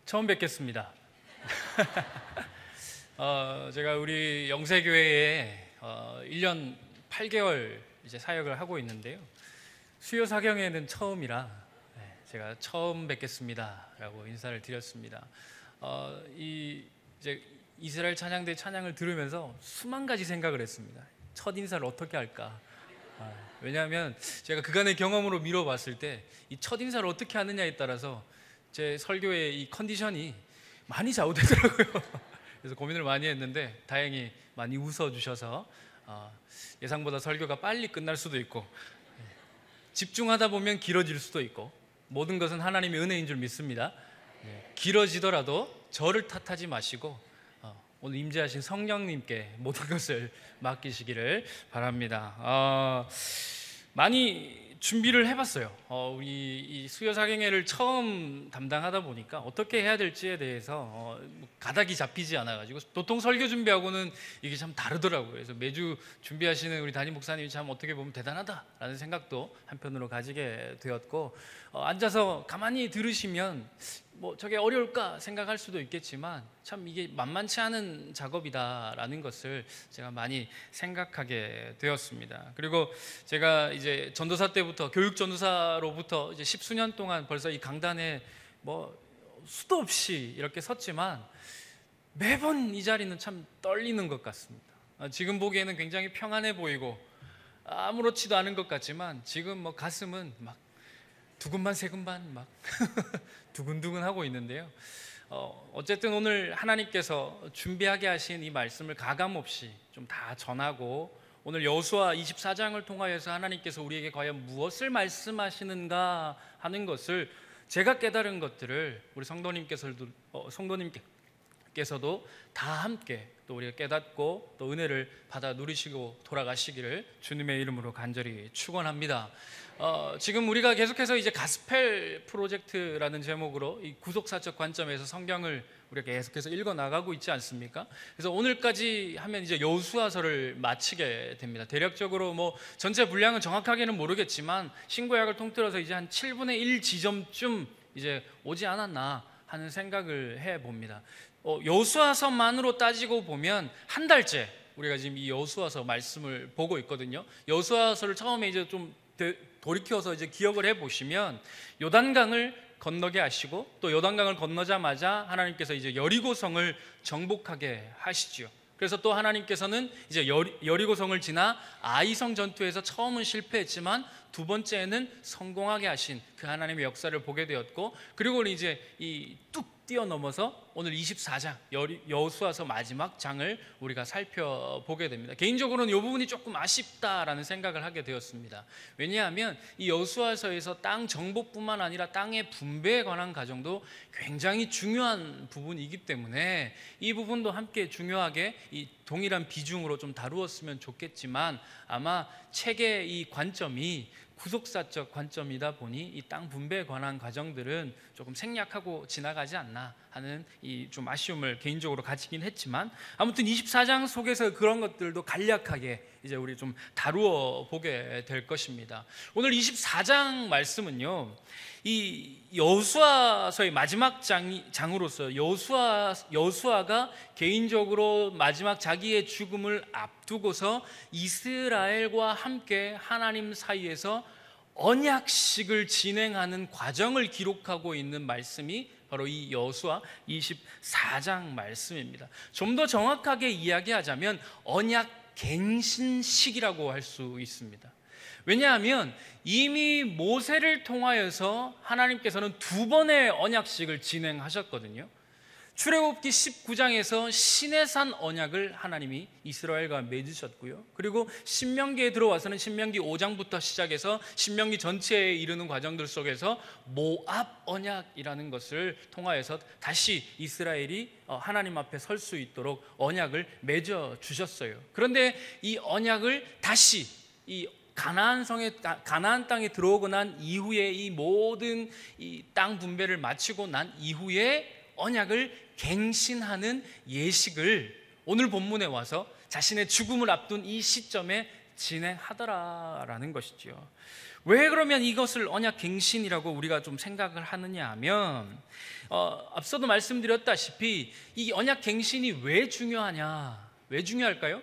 처음 뵙겠습니다. 제가 우리 영세교회에 1년 8개월 이제 사역을 하고 있는데요. 수요 사경에는 처음이라 제가 처음 뵙겠습니다라고 인사를 드렸습니다. 이제 이스라엘 찬양대 찬양을 들으면서 수만 가지 생각을 했습니다. 첫 인사를 어떻게 할까? 왜냐하면 제가 그간의 경험으로 미뤄봤을 때 이 첫 인사를 어떻게 하느냐에 따라서 제 설교의 이 컨디션이 많이 좌우되더라고요. 그래서 고민을 많이 했는데 다행히 많이 웃어주셔서 예상보다 설교가 빨리 끝날 수도 있고 집중하다 보면 길어질 수도 있고 모든 것은 하나님의 은혜인 줄 믿습니다. 길어지더라도 저를 탓하지 마시고 오늘 임재하신 성령님께 모든 것을 맡기시기를 바랍니다. 많이 준비를 해봤어요. 우리 이 수요사경회를 처음 담당하다 보니까 어떻게 해야 될지에 대해서 가닥이 잡히지 않아가지고 보통 설교 준비하고는 이게 참 다르더라고요. 그래서 매주 준비하시는 우리 담임 목사님이 참 어떻게 보면 대단하다라는 생각도 한편으로 가지게 되었고, 앉아서 가만히 들으시면 뭐 저게 어려울까 생각할 수도 있겠지만 참 이게 만만치 않은 작업이다라는 것을 제가 많이 생각하게 되었습니다. 그리고 제가 이제 전도사 때부터 교육 전도사로부터 이제 10수년 동안 벌써 이 강단에 뭐 수도 없이 이렇게 섰지만 매번 이 자리는 참 떨리는 것 같습니다. 지금 보기에는 굉장히 평안해 보이고 아무렇지도 않은 것 같지만 지금 뭐 가슴은 막 두근반 세근반 막 두근두근 하고 있는데요. 어쨌든 오늘 하나님께서 준비하게 하신 이 말씀을 가감없이 좀 다 전하고 오늘 여호수아 24장을 통하여서 하나님께서 우리에게 과연 무엇을 말씀하시는가 하는 것을 제가 깨달은 것들을 우리 성도님께서도 다 함께 또 우리가 깨닫고 또 은혜를 받아 누리시고 돌아가시기를 주님의 이름으로 간절히 축원합니다. 지금 우리가 계속해서 이제 가스펠 프로젝트라는 제목으로 이 구속사적 관점에서 성경을 우리가 계속해서 읽어 나가고 있지 않습니까? 그래서 오늘까지 하면 이제 여호수아서를 마치게 됩니다. 대략적으로 뭐 전체 분량은 정확하게는 모르겠지만 신구약을 통틀어서 이제 한 7분의 1 지점쯤 이제 오지 않았나 하는 생각을 해 봅니다. 여호수아서만으로 따지고 보면 한 달째 우리가 지금 이 여호수아서 말씀을 보고 있거든요. 여호수아서를 처음에 이제 좀 돌이켜서 이제 기억을 해 보시면 요단강을 건너게 하시고 또 요단강을 건너자마자 하나님께서 이제 여리고성을 정복하게 하시지요. 그래서 또 하나님께서는 이제 여리고성을 지나 아이성 전투에서 처음은 실패했지만 두 번째는 성공하게 하신 그 하나님의 역사를 보게 되었고, 그리고 이제 이 뚝 뛰어넘어서 오늘 24장 여호수아서 마지막 장을 우리가 살펴보게 됩니다. 개인적으로는 이 부분이 조금 아쉽다라는 생각을 하게 되었습니다. 왜냐하면 이 여호수아서에서 땅 정복뿐만 아니라 땅의 분배에 관한 과정도 굉장히 중요한 부분이기 때문에 이 부분도 함께 중요하게 이 동일한 비중으로 좀 다루었으면 좋겠지만 아마 책의 이 관점이 구속사적 관점이다 보니 이 땅 분배에 관한 과정들은 조금 생략하고 지나가지 않나 하는 이 좀 아쉬움을 개인적으로 가지긴 했지만, 아무튼 24장 속에서 그런 것들도 간략하게 이제 우리 좀 다루어 보게 될 것입니다. 오늘 24장 말씀은요, 이 여호수아서의 마지막 장으로서 여호수아가 개인적으로 마지막 자기의 죽음을 앞두고서 이스라엘과 함께 하나님 사이에서 언약식을 진행하는 과정을 기록하고 있는 말씀이 바로 이 여호수아 24장 말씀입니다. 좀 더 정확하게 이야기하자면 언약 갱신식이라고 할 수 있습니다. 왜냐하면 이미 모세를 통하여서 하나님께서는 두 번의 언약식을 진행하셨거든요. 출애굽기 19장에서 시내산 언약을 하나님이 이스라엘과 맺으셨고요. 그리고 신명기에 들어와서는 신명기 5장부터 시작해서 신명기 전체에 이르는 과정들 속에서 모압 언약이라는 것을 통하여서 다시 이스라엘이 하나님 앞에 설 수 있도록 언약을 맺어 주셨어요. 그런데 이 언약을 다시 이 가나안 땅에 들어오고 난 이후에 이 모든 이 땅 분배를 마치고 난 이후에 언약을 갱신하는 예식을 오늘 본문에 와서 자신의 죽음을 앞둔 이 시점에 진행하더라라는 것이죠. 왜 그러면 이것을 언약갱신이라고 우리가 좀 생각을 하느냐 하면 앞서도 말씀드렸다시피 이 언약갱신이 왜 중요하냐, 왜 중요할까요?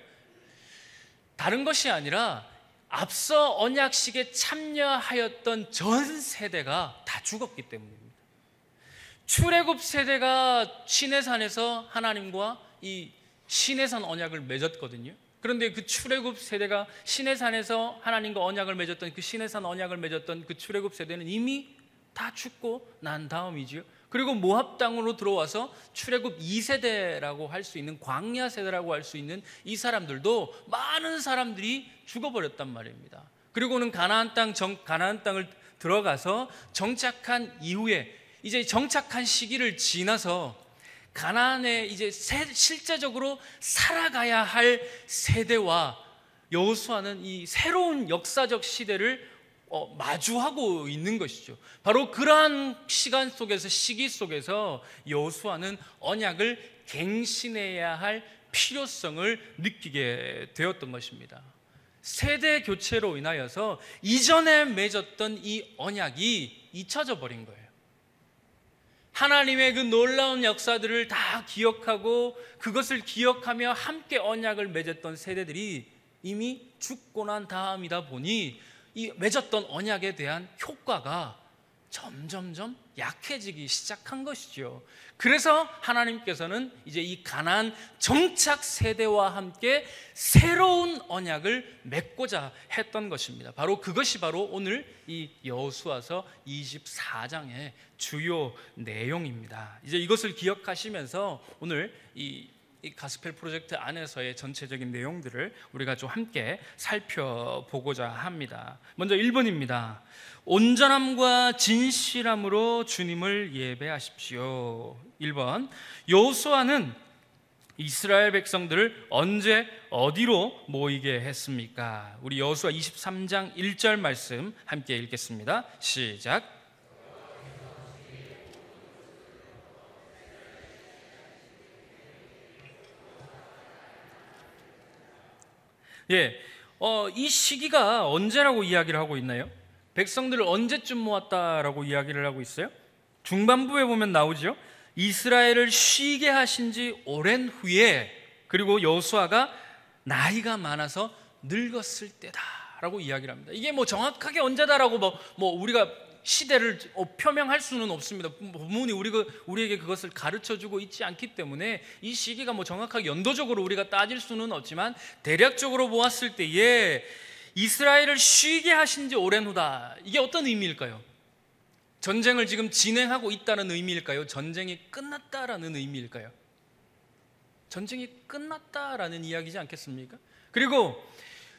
다른 것이 아니라 앞서 언약식에 참여하였던 전 세대가 다 죽었기 때문입니다. 출애굽 세대가 시내산에서 하나님과 이 시내산 언약을 맺었거든요. 그런데 그 출애굽 세대가 시내산에서 하나님과 언약을 맺었던 그 시내산 언약을 맺었던 그 출애굽 세대는 이미 다 죽고 난 다음이지요. 그리고 모압 땅으로 들어와서 출애굽 2세대라고 할 수 있는 광야 세대라고 할 수 있는 이 사람들도 많은 사람들이 죽어버렸단 말입니다. 그리고는 가나안 땅을 들어가서 정착한 이후에 이제 정착한 시기를 지나서 가나안에 이제 실제적으로 살아가야 할 세대와 여호수아는 이 새로운 역사적 시대를 마주하고 있는 것이죠. 바로 그러한 시기 속에서 여호수아는 언약을 갱신해야 할 필요성을 느끼게 되었던 것입니다. 세대 교체로 인하여서 이전에 맺었던 이 언약이 잊혀져 버린 거예요. 하나님의 그 놀라운 역사들을 다 기억하고 그것을 기억하며 함께 언약을 맺었던 세대들이 이미 죽고 난 다음이다 보니 이 맺었던 언약에 대한 효과가 점점점 약해지기 시작한 것이죠. 그래서 하나님께서는 이제 이 가나안 정착 세대와 함께 새로운 언약을 맺고자 했던 것입니다. 바로 그것이 바로 오늘 이 여호수아서 24장의 주요 내용입니다. 이제 이것을 기억하시면서 오늘 이 가스펠 프로젝트 안에서의 전체적인 내용들을 우리가 좀 함께 살펴보고자 합니다. 먼저 1번입니다. 온전함과 진실함으로 주님을 예배하십시오. 1번, 여호수아는 이스라엘 백성들을 언제 어디로 모이게 했습니까? 우리 여호수아 23장 1절 말씀 함께 읽겠습니다. 시작. 이 시기가 언제라고 이야기를 하고 있나요? 백성들을 언제쯤 모았다라고 이야기를 하고 있어요? 중반부에 보면 나오죠. 이스라엘을 쉬게 하신 지 오랜 후에, 그리고 여호수아가 나이가 많아서 늙었을 때다라고 이야기를 합니다. 이게 뭐 정확하게 언제다라고 우리가 시대를 표명할 수는 없습니다. 본문이 우리에게 그것을 가르쳐주고 있지 않기 때문에 이 시기가 뭐 정확하게 연도적으로 우리가 따질 수는 없지만 대략적으로 보았을 때에 이스라엘을 쉬게 하신 지 오랜 후다. 이게 어떤 의미일까요? 전쟁을 지금 진행하고 있다는 의미일까요? 전쟁이 끝났다라는 의미일까요? 전쟁이 끝났다라는 이야기지 않겠습니까? 그리고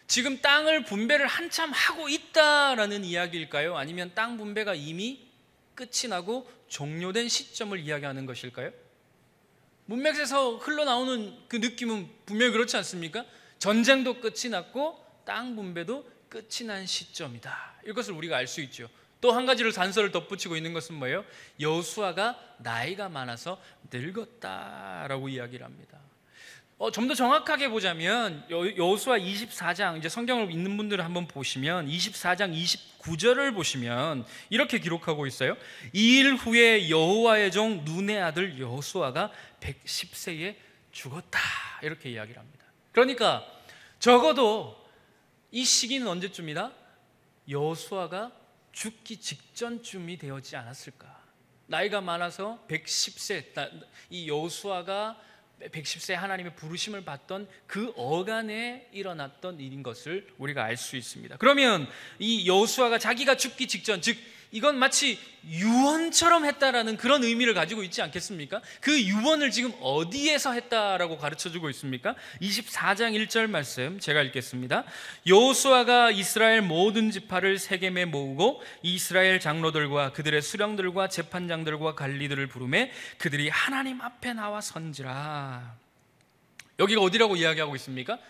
지금 땅을 분배를 한참 하고 있다라는 이야기일까요? 아니면 땅 분배가 이미 끝이 나고 종료된 시점을 이야기하는 것일까요? 문맥에서 흘러나오는 그 느낌은 분명히 그렇지 않습니까? 전쟁도 끝이 났고 땅 분배도 끝이 난 시점이다. 이것을 우리가 알 수 있죠. 또 한 가지를 단서를 덧붙이고 있는 것은 뭐예요? 여호수아가 나이가 많아서 늙었다라고 이야기를 합니다. 좀 더 정확하게 보자면 여호수아 24장, 이제 성경을 읽는 분들은 한번 보시면 24장 29절을 보시면 이렇게 기록하고 있어요. 이 일 후에 여호와의 종 눈의 아들 여호수아가 110세에 죽었다, 이렇게 이야기를 합니다. 그러니까 적어도 이 시기는 언제쯤이다? 여호수아가 죽기 직전쯤이 되었지 않았을까. 나이가 많아서 110세, 이 여호수아가 110세 하나님의 부르심을 받던 그 어간에 일어났던 일인 것을 우리가 알 수 있습니다. 그러면 이 여호수아가 자기가 죽기 직전, 즉 이건 마치 유언처럼 했다라는 그런 의미를 가지고 있지 않겠습니까? 그 유언을 지금 어디에서 했다라고 가르쳐주고 있습니까? 24장 1절 말씀 제가 읽겠습니다. 여호수아가 이스라엘 모든 지파를 세겜에 모으고 이스라엘 장로들과 그들의 수령들과 재판장들과 관리들을 부르매 그들이 하나님 앞에 나와 선지라. 여기가 어디라고 이야기하고 있습니까?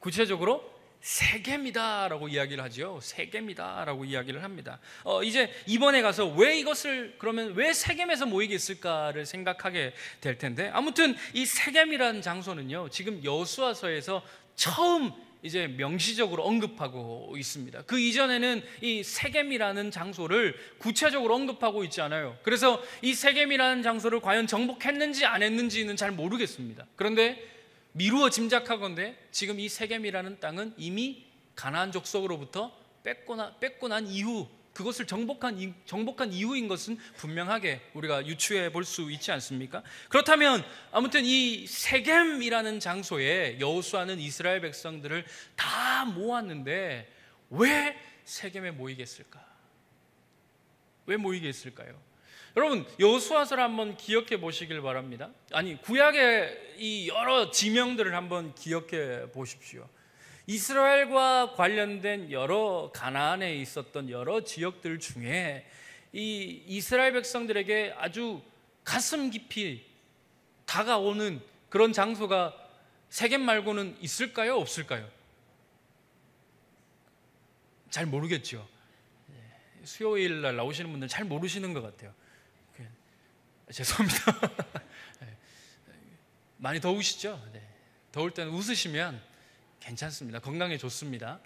구체적으로 세겜이다라고 이야기를 하죠. 세겜이다라고 이야기를 합니다. 이제 이번에 가서 왜 이것을, 그러면 왜 세겜에서 모이게 했을까를 생각하게 될 텐데, 아무튼 이 세겜이라는 장소는요, 지금 여호수아서에서 처음 이제 명시적으로 언급하고 있습니다. 그 이전에는 이 세겜이라는 장소를 구체적으로 언급하고 있지 않아요. 그래서 이 세겜이라는 장소를 과연 정복했는지 안 했는지는 잘 모르겠습니다. 그런데 미루어 짐작하건대 지금 이 세겜이라는 땅은 이미 가나안 족속으로부터 뺏고 난 이후, 그것을 정복한 이후인 것은 분명하게 우리가 유추해 볼 수 있지 않습니까? 그렇다면 아무튼 이 세겜이라는 장소에 여호수아는 이스라엘 백성들을 다 모았는데 왜 세겜에 모이겠을까? 왜 모이겠을까요? 여러분, 여호수아서를 한번 기억해 보시길 바랍니다. 아니, 구약의 이 여러 지명들을 한번 기억해 보십시오. 이스라엘과 관련된 여러 가나안에 있었던 여러 지역들 중에 이 이스라엘 백성들에게 아주 가슴 깊이 다가오는 그런 장소가 세겜 말고는 있을까요? 없을까요? 잘 모르겠죠. 수요일 날 나오시는 분들 잘 모르시는 것 같아요. 죄송합니다. 많이 더우시죠? 더울 때는 웃으시면 괜찮습니다. 건강에 좋습니다.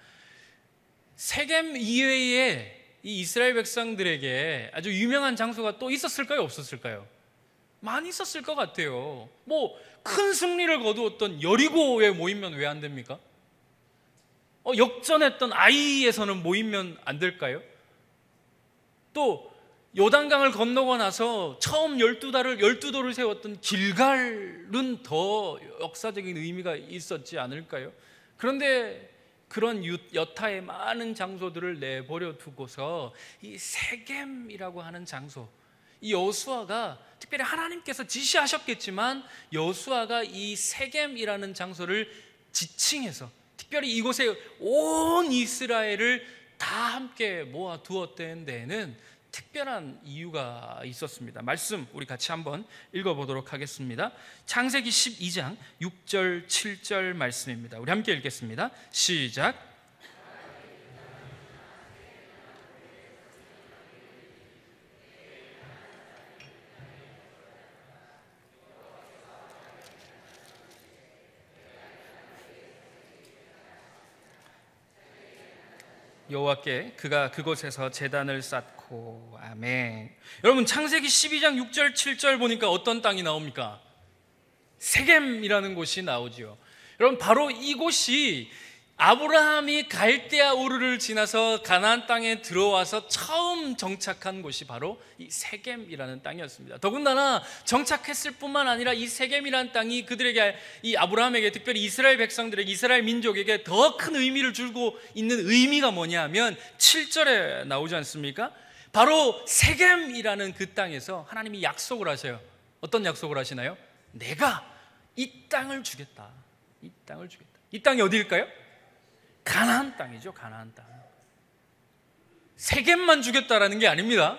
세겜 이외에 이 이스라엘 백성들에게 아주 유명한 장소가 또 있었을까요? 없었을까요? 많이 있었을 것 같아요. 뭐 큰 승리를 거두었던 여리고에 모이면 왜 안 됩니까? 역전했던 아이에서는 모이면 안 될까요? 또 요단강을 건너고 나서 처음 12돌을 세웠던 길갈은 더 역사적인 의미가 있었지 않을까요? 그런데 그런 여타의 많은 장소들을 내버려 두고서 이 세겜이라고 하는 장소, 이 여호수아가 특별히 하나님께서 지시하셨겠지만 여호수아가 이 세겜이라는 장소를 지칭해서 특별히 이곳에 온 이스라엘을 다 함께 모아 두었던 데에는 특별한 이유가 있었습니다. 말씀 우리 같이 한번 읽어보도록 하겠습니다. 창세기 12장 6절 7절 말씀입니다. 우리 함께 읽겠습니다. 시작. 여호와께 그가 그곳에서 제단을 쌓고. 아멘. 여러분, 창세기 12장 6절 7절 보니까 어떤 땅이 나옵니까? 세겜이라는 곳이 나오죠. 여러분, 바로 이곳이 아브라함이 갈대아 우르를 지나서 가나안 땅에 들어와서 처음 정착한 곳이 바로 이 세겜이라는 땅이었습니다. 더군다나 정착했을 뿐만 아니라 이 세겜이라는 땅이 그들에게, 이 아브라함에게, 특별히 이스라엘 백성들에게, 이스라엘 민족에게 더 큰 의미를 주고 있는 의미가 뭐냐 하면 7절에 나오지 않습니까? 바로 세겜이라는 그 땅에서 하나님이 약속을 하세요. 어떤 약속을 하시나요? 내가 이 땅을 주겠다. 이 땅을 주겠다. 이 땅이 어디일까요? 가나안 땅이죠. 가나안 땅. 세겜만 주겠다라는 게 아닙니다.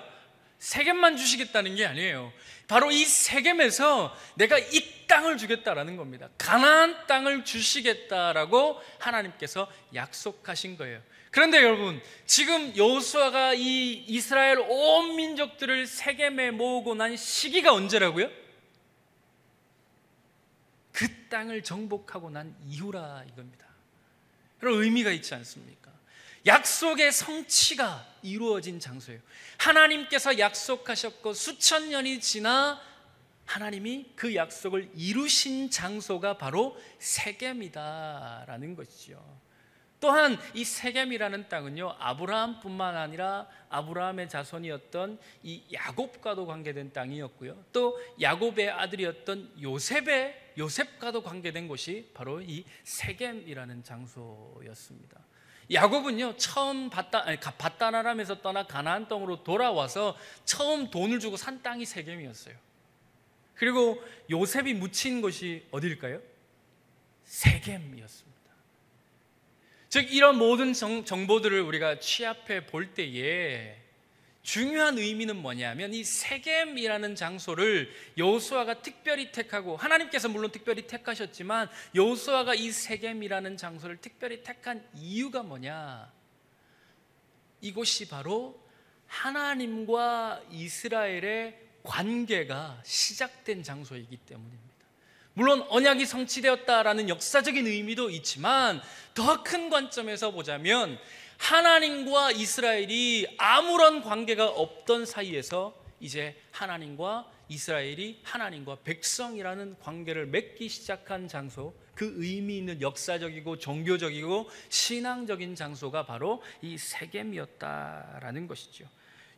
세겜만 주시겠다는 게 아니에요. 바로 이 세겜에서 내가 이 땅을 주겠다라는 겁니다. 가나안 땅을 주시겠다라고 하나님께서 약속하신 거예요. 그런데 여러분, 지금 여호수아가 이 이스라엘 온 민족들을 세겜에 모으고 난 시기가 언제라고요? 그 땅을 정복하고 난 이후라 이겁니다. 그런 의미가 있지 않습니까? 약속의 성취가 이루어진 장소예요. 하나님께서 약속하셨고 수천 년이 지나 하나님이 그 약속을 이루신 장소가 바로 세겜이다라는 것이죠. 또한 이 세겜이라는 땅은요, 아브라함뿐만 아니라 아브라함의 자손이었던 이 야곱과도 관계된 땅이었고요, 또 야곱의 아들이었던 요셉과도 관계된 곳이 바로 이 세겜이라는 장소였습니다. 야곱은요, 처음 밧단 아람에서 떠나 가나안 땅으로 돌아와서 처음 돈을 주고 산 땅이 세겜이었어요. 그리고 요셉이 묻힌 곳이 어디일까요? 세겜이었습니다. 즉, 이런 모든 정보들을 우리가 취합해 볼 때에 중요한 의미는 뭐냐면, 이 세겜이라는 장소를 여호수아가 특별히 택하고, 하나님께서 물론 특별히 택하셨지만 여호수아가 이 세겜이라는 장소를 특별히 택한 이유가 뭐냐? 이곳이 바로 하나님과 이스라엘의 관계가 시작된 장소이기 때문입니다. 물론 언약이 성취되었다라는 역사적인 의미도 있지만 더 큰 관점에서 보자면 하나님과 이스라엘이 아무런 관계가 없던 사이에서 이제 하나님과 이스라엘이 하나님과 백성이라는 관계를 맺기 시작한 장소, 그 의미 있는 역사적이고 종교적이고 신앙적인 장소가 바로 이 세겜이었다라는 것이죠.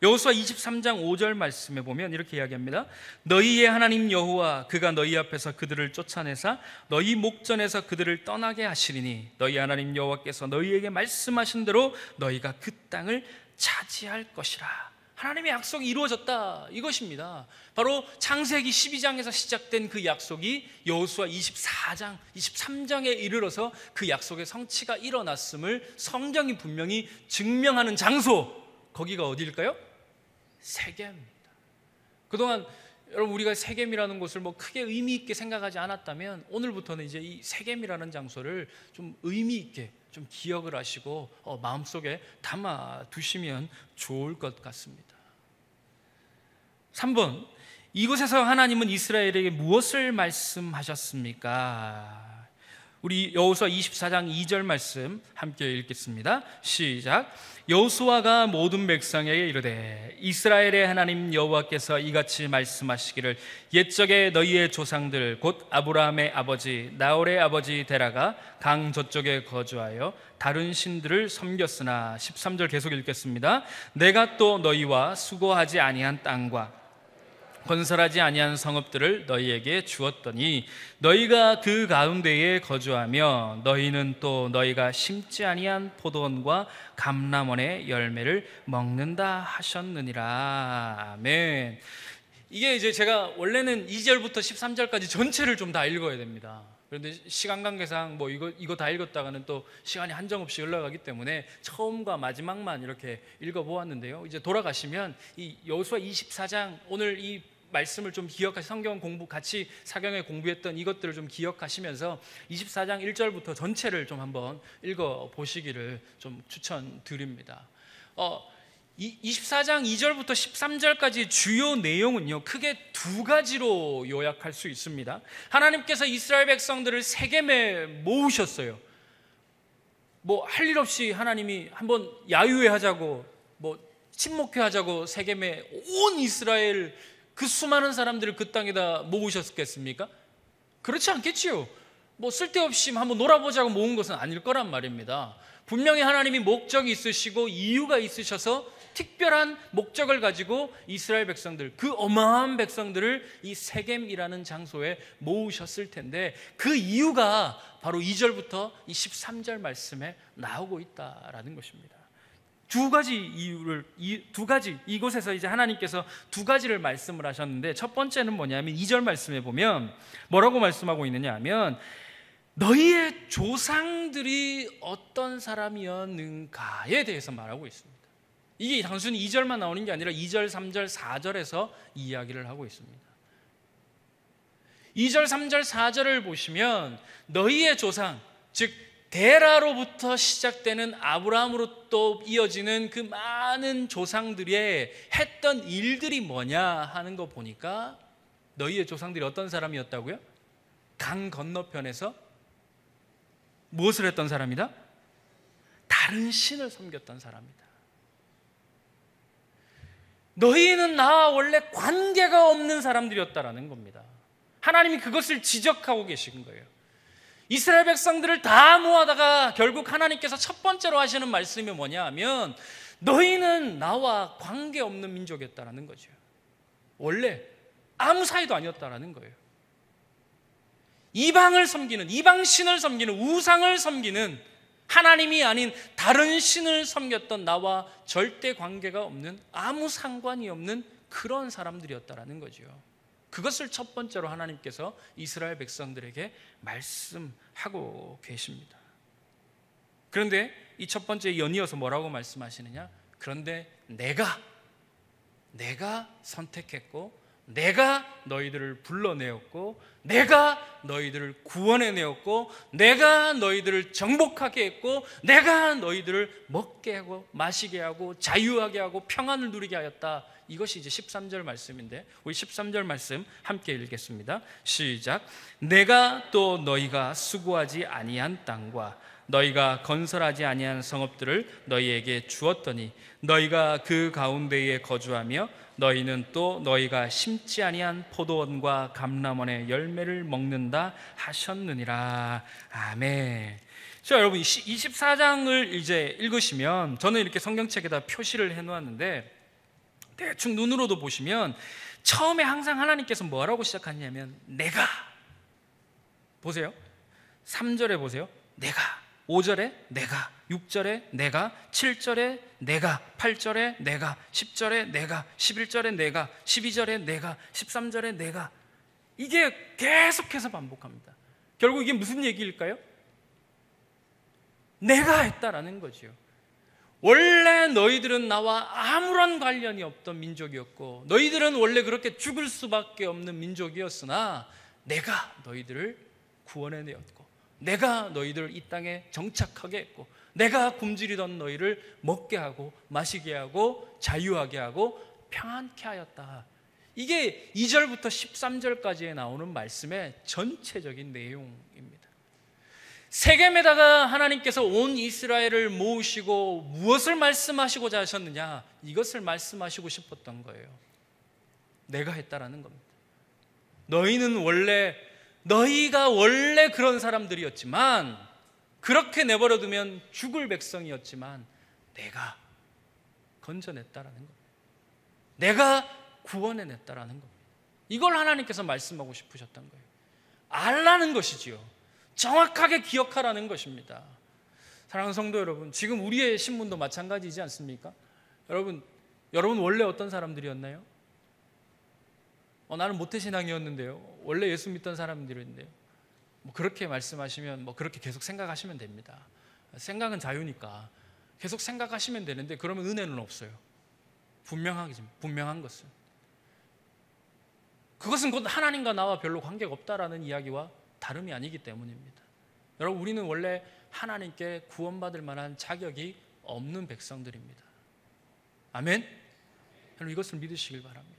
여호수아 23장 5절 말씀에 보면 이렇게 이야기합니다. 너희의 하나님 여호와 그가 너희 앞에서 그들을 쫓아내사 너희 목전에서 그들을 떠나게 하시리니 너희 하나님 여호와께서 너희에게 말씀하신 대로 너희가 그 땅을 차지할 것이라. 하나님의 약속이 이루어졌다, 이것입니다. 바로 창세기 12장에서 시작된 그 약속이 여호수아 24장, 23장에 이르러서 그 약속의 성취가 일어났음을 성경이 분명히 증명하는 장소, 거기가 어디일까요? 세겜입니다. 그동안 여러분 우리가 세겜이라는 곳을 뭐 크게 의미 있게 생각하지 않았다면 오늘부터는 이제 이 세겜이라는 장소를 좀 의미 있게 좀 기억을 하시고 마음속에 담아 두시면 좋을 것 같습니다. 3번, 이곳에서 하나님은 이스라엘에게 무엇을 말씀하셨습니까? 우리 여호수아 24장 2절 말씀 함께 읽겠습니다. 시작. 여호수아가 모든 백성에게 이르되 이스라엘의 하나님 여호와께서 이같이 말씀하시기를 옛적에 너희의 조상들 곧 아브라함의 아버지 나홀의 아버지 데라가 강 저쪽에 거주하여 다른 신들을 섬겼으나 13절 계속 읽겠습니다. 내가 또 너희와 수고하지 아니한 땅과 건설하지 아니한 성읍들을 너희에게 주었더니 너희가 그 가운데에 거주하며 너희는 또 너희가 심지 아니한 포도원과 감람원의 열매를 먹는다 하셨느니라. 아멘. 이게 이제 제가 원래는 2절부터 13절까지 전체를 좀 다 읽어야 됩니다. 그런데 시간 관계상 뭐 이거 다 읽었다가는 또 시간이 한정없이 흘러가기 때문에 처음과 마지막만 이렇게 읽어보았는데요. 이제 돌아가시면 이 여호수아 24장 오늘 이 말씀을 좀 기억하시, 성경 공부 같이 사경에 공부했던 이것들을 좀 기억하시면서 24장 1절부터 전체를 좀 한번 읽어보시기를 좀 추천드립니다. 24장 2절부터 13절까지 주요 내용은요, 크게 두 가지로 요약할 수 있습니다. 하나님께서 이스라엘 백성들을 세겜에 모으셨어요. 뭐 할 일 없이 하나님이 한번 야유회 하자고, 뭐 침묵회 하자고 세겜에 온 이스라엘 그 수많은 사람들을 그 땅에다 모으셨겠습니까? 그렇지 않겠지요. 뭐 쓸데없이 한번 놀아보자고 모은 것은 아닐 거란 말입니다. 분명히 하나님이 목적이 있으시고 이유가 있으셔서 특별한 목적을 가지고 이스라엘 백성들, 그 어마어마한 백성들을 이 세겜이라는 장소에 모으셨을 텐데 그 이유가 바로 2절부터 이 13절 말씀에 나오고 있다라는 것입니다. 두 가지 이유를, 이곳에서 이제 하나님께서 두 가지를 말씀을 하셨는데 첫 번째는 뭐냐면 2절 말씀에 보면 뭐라고 말씀하고 있느냐 하면 너희의 조상들이 어떤 사람이었는가에 대해서 말하고 있습니다. 이게 단순히 2절만 나오는 게 아니라 2절, 3절, 4절에서 이야기를 하고 있습니다. 2절, 3절, 4절을 보시면 너희의 조상, 즉 데라로부터 시작되는 아브라함으로 또 이어지는 그 많은 조상들의 했던 일들이 뭐냐 하는 거 보니까 너희의 조상들이 어떤 사람이었다고요? 강 건너편에서 무엇을 했던 사람이다? 다른 신을 섬겼던 사람이다. 너희는 나와 원래 관계가 없는 사람들이었다라는 겁니다. 하나님이 그것을 지적하고 계신 거예요. 이스라엘 백성들을 다 모아다가 결국 하나님께서 첫 번째로 하시는 말씀이 뭐냐 하면 너희는 나와 관계없는 민족이었다라는 거죠. 원래 아무 사이도 아니었다라는 거예요. 이방을 섬기는, 이방신을 섬기는, 우상을 섬기는, 하나님이 아닌 다른 신을 섬겼던 나와 절대 관계가 없는, 아무 상관이 없는 그런 사람들이었다라는 거죠. 그것을 첫 번째로 하나님께서 이스라엘 백성들에게 말씀하고 계십니다. 그런데 이 첫 번째 연이어서 뭐라고 말씀하시느냐? 그런데 내가 선택했고 내가 너희들을 불러내었고 내가 너희들을 구원해내었고 내가 너희들을 정복하게 했고 내가 너희들을 먹게 하고 마시게 하고 자유하게 하고 평안을 누리게 하였다. 이것이 이제 13절 말씀인데, 우리 13절 말씀 함께 읽겠습니다. 시작. 내가 또 너희가 수고하지 아니한 땅과 너희가 건설하지 아니한 성읍들을 너희에게 주었더니 너희가 그 가운데에 거주하며 너희는 또 너희가 심지 아니한 포도원과 감람원의 열매를 먹는다 하셨느니라. 아멘. 자, 여러분 24장을 이제 읽으시면, 저는 이렇게 성경책에다 표시를 해놓았는데 대충 눈으로도 보시면 처음에 항상 하나님께서 뭐라고 시작하냐면 내가. 보세요. 3절에 보세요. 내가. 5절에 내가, 6절에 내가, 7절에 내가, 8절에 내가, 10절에 내가, 11절에 내가, 12절에 내가, 13절에 내가. 이게 계속해서 반복합니다. 결국 이게 무슨 얘기일까요? 내가 했다라는 거죠. 원래 너희들은 나와 아무런 관련이 없던 민족이었고 너희들은 원래 그렇게 죽을 수밖에 없는 민족이었으나 내가 너희들을 구원해내었고 내가 너희들을 이 땅에 정착하게 했고 내가 굶주리던 너희를 먹게 하고 마시게 하고 자유하게 하고 평안케 하였다. 이게 2절부터 13절까지에 나오는 말씀의 전체적인 내용입니다. 세겜에다가 하나님께서 온 이스라엘을 모으시고 무엇을 말씀하시고자 하셨느냐? 이것을 말씀하시고 싶었던 거예요. 내가 했다라는 겁니다. 너희가 원래 그런 사람들이었지만, 그렇게 내버려두면 죽을 백성이었지만 내가 건져냈다라는 겁니다. 내가 구원해냈다라는 겁니다. 이걸 하나님께서 말씀하고 싶으셨던 거예요. 알라는 것이지요. 정확하게 기억하라는 것입니다. 사랑하는 성도 여러분, 지금 우리의 신분도 마찬가지이지 않습니까? 여러분 원래 어떤 사람들이었나요? 나는 모태신앙이었는데요, 원래 예수 믿던 사람들인데요, 그렇게 말씀하시면 그렇게 계속 생각하시면 됩니다. 생각은 자유니까 계속 생각하시면 되는데 그러면 은혜는 없어요. 분명한 것은 그것은 곧 하나님과 나와 별로 관계가 없다라는 이야기와 다름이 아니기 때문입니다. 여러분, 우리는 원래 하나님께 구원받을 만한 자격이 없는 백성들입니다. 아멘? 여러분, 이것을 믿으시길 바랍니다.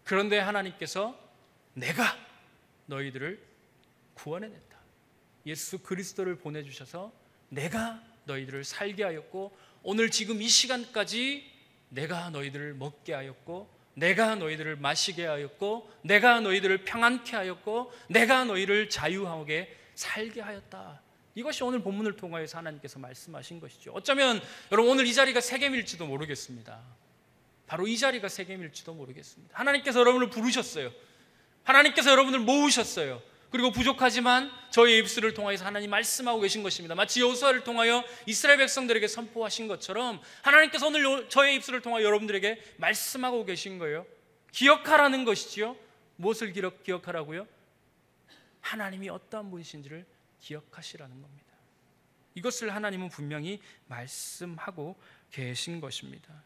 그런데 하나님께서 내가 너희들을 구원해냈다. 예수 그리스도를 보내주셔서 내가 너희들을 살게 하였고 오늘 지금 이 시간까지 내가 너희들을 먹게 하였고 내가 너희들을 마시게 하였고 내가 너희들을 평안케 하였고 내가 너희를 자유하게 살게 하였다. 이것이 오늘 본문을 통하여서 하나님께서 말씀하신 것이죠. 어쩌면 여러분 오늘 이 자리가 세겜일지도 모르겠습니다. 바로 이 자리가 세겜일지도 모르겠습니다. 하나님께서 여러분을 부르셨어요. 하나님께서 여러분을 모으셨어요. 그리고 부족하지만 저의 입술을 통하여서 하나님 말씀하고 계신 것입니다. 마치 여호수아를 통하여 이스라엘 백성들에게 선포하신 것처럼 하나님께서 오늘 저의 입술을 통하여 여러분들에게 말씀하고 계신 거예요. 기억하라는 것이지요. 무엇을 기억하라고요? 하나님이 어떠한 분이신지를 기억하시라는 겁니다. 이것을 하나님은 분명히 말씀하고 계신 것입니다.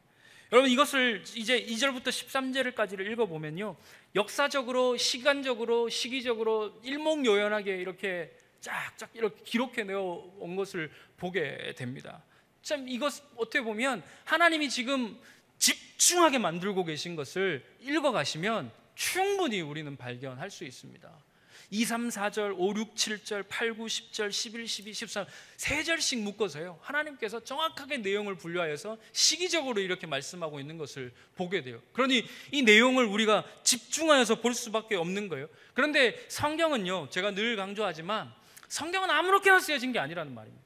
여러분, 이것을 이제 2절부터 13절까지를 읽어보면요, 역사적으로, 시간적으로, 시기적으로 일목요연하게 이렇게 쫙쫙 이렇게 기록해 내어온 것을 보게 됩니다. 참 이것 어떻게 보면 하나님이 지금 집중하게 만들고 계신 것을 읽어가시면 충분히 우리는 발견할 수 있습니다. 2, 3, 4절, 5, 6, 7절, 8, 9, 10절, 11, 12, 13 세 절씩 묶어서요, 하나님께서 정확하게 내용을 분류하여서 시기적으로 이렇게 말씀하고 있는 것을 보게 돼요. 그러니 이 내용을 우리가 집중하여서 볼 수밖에 없는 거예요. 그런데 성경은요, 제가 늘 강조하지만 성경은 아무렇게나 쓰여진 게 아니라는 말입니다.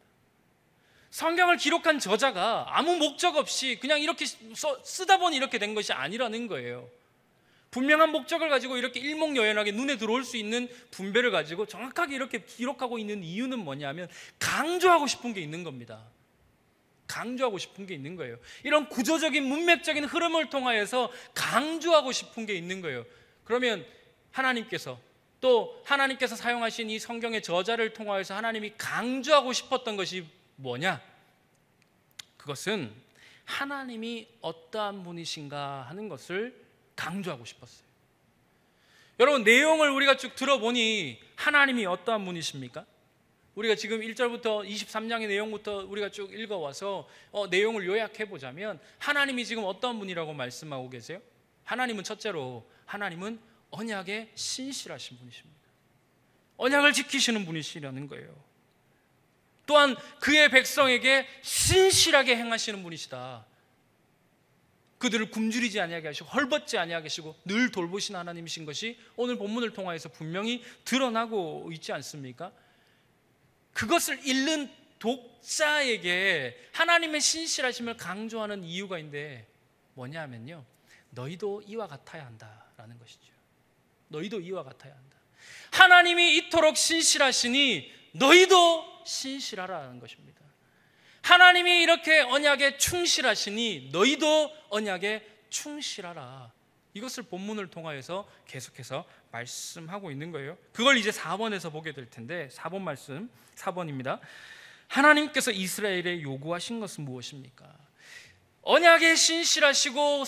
성경을 기록한 저자가 아무 목적 없이 그냥 이렇게 쓰다 보니 이렇게 된 것이 아니라는 거예요. 분명한 목적을 가지고 이렇게 일목요연하게 눈에 들어올 수 있는 분배를 가지고 정확하게 이렇게 기록하고 있는 이유는 뭐냐면 강조하고 싶은 게 있는 겁니다. 강조하고 싶은 게 있는 거예요. 이런 구조적인 문맥적인 흐름을 통하여서 강조하고 싶은 게 있는 거예요. 그러면 하나님께서 또 하나님께서 사용하신 이 성경의 저자를 통하여서 하나님이 강조하고 싶었던 것이 뭐냐? 그것은 하나님이 어떠한 분이신가 하는 것을 강조하고 싶었어요. 여러분, 내용을 우리가 쭉 들어보니 하나님이 어떠한 분이십니까? 우리가 지금 1절부터 23장의 내용부터 우리가 쭉 읽어와서 내용을 요약해 보자면 하나님이 지금 어떠한 분이라고 말씀하고 계세요? 하나님은 첫째로 하나님은 언약에 신실하신 분이십니다. 언약을 지키시는 분이시라는 거예요. 또한 그의 백성에게 신실하게 행하시는 분이시다. 그들을 굶주리지 아니하게 하시고 헐벗지 아니하게 하시고 늘 돌보시는 하나님이신 것이 오늘 본문을 통하여서 분명히 드러나고 있지 않습니까? 그것을 읽는 독자에게 하나님의 신실하심을 강조하는 이유가 있는데 뭐냐 하면요, 너희도 이와 같아야 한다라는 것이죠. 너희도 이와 같아야 한다. 하나님이 이토록 신실하시니 너희도 신실하라는 것입니다. 하나님이 이렇게 언약에 충실하시니 너희도 언약에 충실하라. 이것을 본문을 통하여서 계속해서 말씀하고 있는 거예요. 그걸 이제 4번에서 보게 될 텐데 4번 말씀 4번입니다. 하나님께서 이스라엘에 요구하신 것은 무엇입니까? 언약에 신실하시고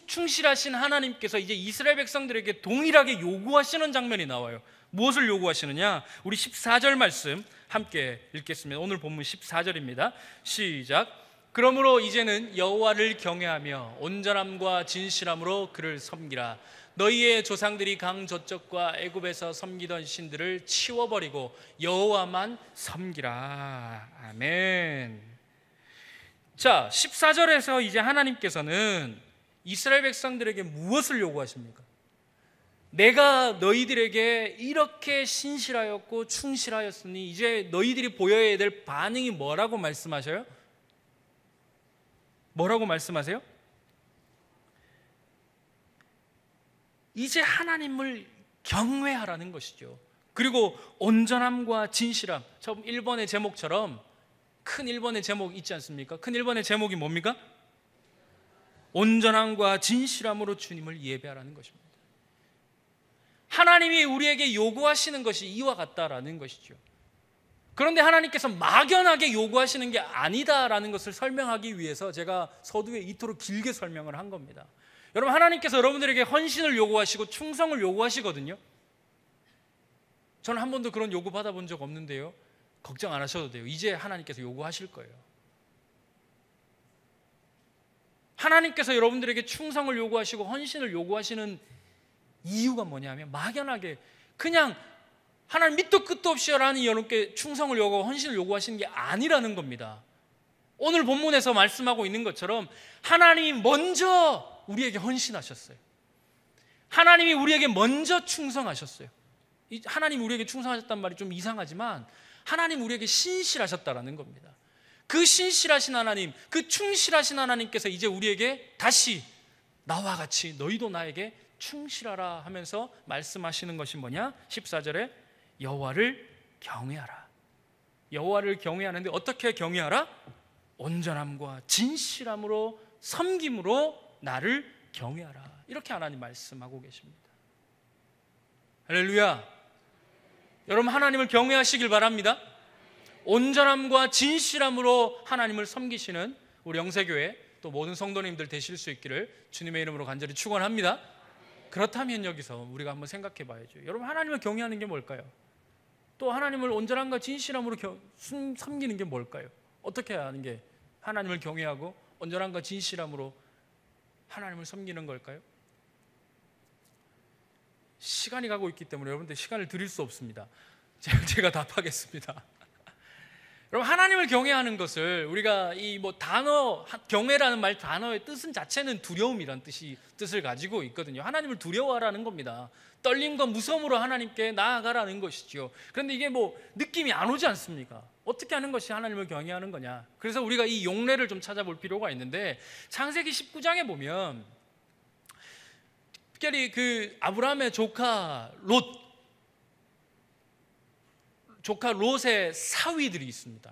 충실하신 하나님께서 이제 이스라엘 백성들에게 동일하게 요구하시는 장면이 나와요. 무엇을 요구하시느냐? 우리 14절 말씀 함께 읽겠습니다. 오늘 본문 14절입니다. 시작. 그러므로 이제는 여호와를 경외하며 온전함과 진실함으로 그를 섬기라. 너희의 조상들이 강 저쪽과 애굽에서 섬기던 신들을 치워버리고 여호와만 섬기라. 아멘. 자, 14절에서 이제 하나님께서는 이스라엘 백성들에게 무엇을 요구하십니까? 내가 너희들에게 이렇게 신실하였고 충실하였으니 이제 너희들이 보여야 될 반응이 뭐라고 말씀하셔요? 뭐라고 말씀하세요? 이제 하나님을 경외하라는 것이죠. 그리고 온전함과 진실함, 처음 1번의 제목처럼 큰 1번의 제목 있지 않습니까? 큰 1번의 제목이 뭡니까? 온전함과 진실함으로 주님을 예배하라는 것입니다. 하나님이 우리에게 요구하시는 것이 이와 같다라는 것이죠. 그런데 하나님께서 막연하게 요구하시는 게 아니다라는 것을 설명하기 위해서 제가 서두에 이토록 길게 설명을 한 겁니다. 여러분, 하나님께서 여러분들에게 헌신을 요구하시고 충성을 요구하시거든요. 저는 한 번도 그런 요구 받아본 적 없는데요, 걱정 안 하셔도 돼요. 이제 하나님께서 요구하실 거예요. 하나님께서 여러분들에게 충성을 요구하시고 헌신을 요구하시는 이유가 뭐냐면 막연하게 그냥 하나님 밑도 끝도 없이 하나님 여러분께 충성을 요구하고 헌신을 요구하시는 게 아니라는 겁니다. 오늘 본문에서 말씀하고 있는 것처럼 하나님이 먼저 우리에게 헌신하셨어요. 하나님이 우리에게 먼저 충성하셨어요. 하나님이 우리에게 충성하셨단 말이 좀 이상하지만 하나님 우리에게 신실하셨다라는 겁니다. 그 신실하신 하나님, 그 충실하신 하나님께서 이제 우리에게 다시 나와 같이 너희도 나에게 충실하라 하면서 말씀하시는 것이 뭐냐? 14절에 여호와를 경외하라. 여호와를 경외하는데 어떻게 경외하라? 온전함과 진실함으로 섬김으로 나를 경외하라. 이렇게 하나님 말씀하고 계십니다. 할렐루야. 여러분, 하나님을 경외하시길 바랍니다. 온전함과 진실함으로 하나님을 섬기시는 우리 영세교회 또 모든 성도님들 되실 수 있기를 주님의 이름으로 간절히 축원합니다. 그렇다면 여기서 우리가 한번 생각해 봐야죠. 여러분, 하나님을 경외하는 게 뭘까요? 또 하나님을 온전함과 진실함으로 섬기는 게 뭘까요? 어떻게 하는 게 하나님을 경외하고 온전함과 진실함으로 하나님을 섬기는 걸까요? 시간이 가고 있기 때문에 여러분들 시간을 드릴 수 없습니다. 제가 답하겠습니다. 여러분, 하나님을 경외하는 것을 우리가 이 단어 경외라는 말 단어의 뜻은 자체는 두려움이라는 뜻을 가지고 있거든요. 하나님을 두려워하라는 겁니다. 떨림과 무서움으로 하나님께 나아가라는 것이죠. 그런데 이게 느낌이 안 오지 않습니까? 어떻게 하는 것이 하나님을 경외하는 거냐? 그래서 우리가 이 용례를 좀 찾아볼 필요가 있는데 창세기 19장에 보면 특별히 그 아브라함의 조카 롯의 사위들이 있습니다.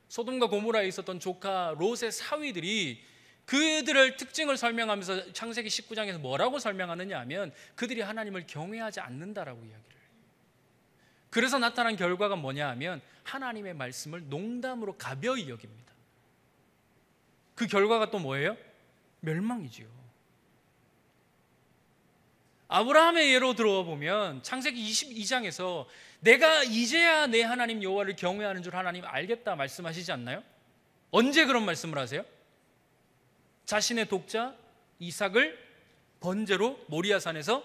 소돔과 고모라에 있었던 조카 롯의 사위들이 그들의 특징을 설명하면서 창세기 19장에서 뭐라고 설명하느냐 하면 그들이 하나님을 경외하지 않는다라고 이야기를 해요. 그래서 나타난 결과가 뭐냐 하면 하나님의 말씀을 농담으로 가벼이 여깁니다. 그 결과가 또 뭐예요? 멸망이지요. 아브라함의 예로 들어와 보면 창세기 22장에서 내가 이제야 내 하나님 여호와를 경외하는 줄 하나님 알겠다 말씀하시지 않나요? 언제 그런 말씀을 하세요? 자신의 독자 이삭을 번제로 모리아산에서